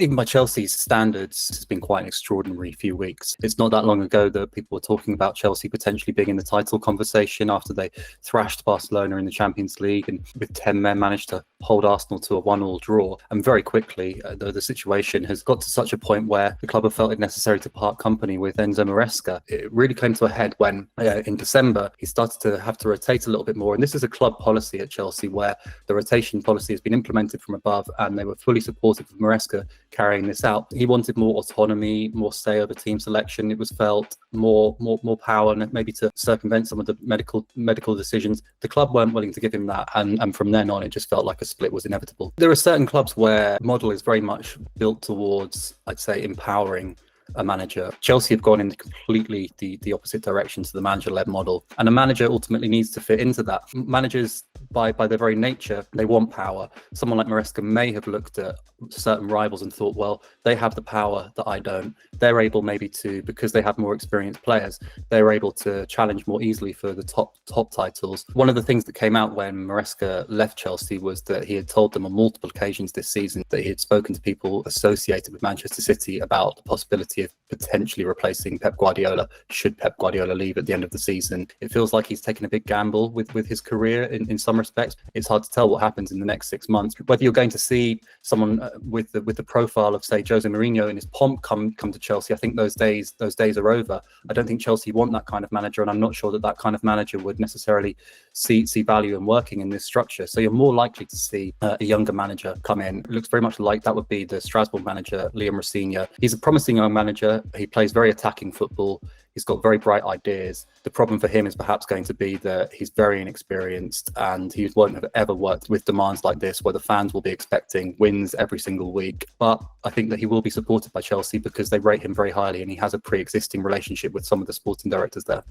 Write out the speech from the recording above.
even by Chelsea's standards, it's been quite an extraordinary few weeks. It's not that long ago that people were talking about Chelsea potentially being in the title conversation after they thrashed Barcelona in the Champions League and with 10 men managed to hold Arsenal to a 1-1 draw. And very quickly, the situation has got to such a point where the club have felt it necessary to part company with Enzo Maresca. It really came to a head when in December, he started to have to rotate a little bit more. And this is a club policy at Chelsea where the rotation policy has been implemented from above, and they were fully supportive of Maresca carrying this out. He wanted more autonomy, more say over team selection. It was felt more power, and maybe to circumvent some of the medical decisions. The club weren't willing to give him that, and from then on, it just felt like a split was inevitable. There are certain clubs where the model is very much built towards, I'd say, empowering a manager. Chelsea have gone in completely the opposite direction to the manager-led model, and a manager ultimately needs to fit into that. Managers, by their very nature, they want power. Someone like Maresca may have looked at certain rivals and thought, well, they have the power that I don't. They're able maybe to, because they have more experienced players, they're able to challenge more easily for the top titles. One of the things that came out when Maresca left Chelsea was that he had told them on multiple occasions this season that he had spoken to people associated with Manchester City about the possibility of potentially replacing Pep Guardiola should Pep Guardiola leave at the end of the season. It feels like he's taken a big gamble with his career in some respects. It's hard to tell what happens in the next 6 months. Whether you're going to see someone with the profile of, say, Jose Mourinho in his pomp come to Chelsea, I think those days are over. I don't think Chelsea want that kind of manager, and I'm not sure that kind of manager would necessarily see value in working in this structure. So you're more likely to see a younger manager come in. It looks very much like that would be the Strasbourg manager, Liam Rossigna. He's a promising young manager. He plays very attacking football. He's got very bright ideas. The problem for him is perhaps going to be that he's very inexperienced, and he won't have ever worked with demands like this where the fans will be expecting wins every single week. But I think that he will be supported by Chelsea because they rate him very highly, and he has a pre-existing relationship with some of the sporting directors there.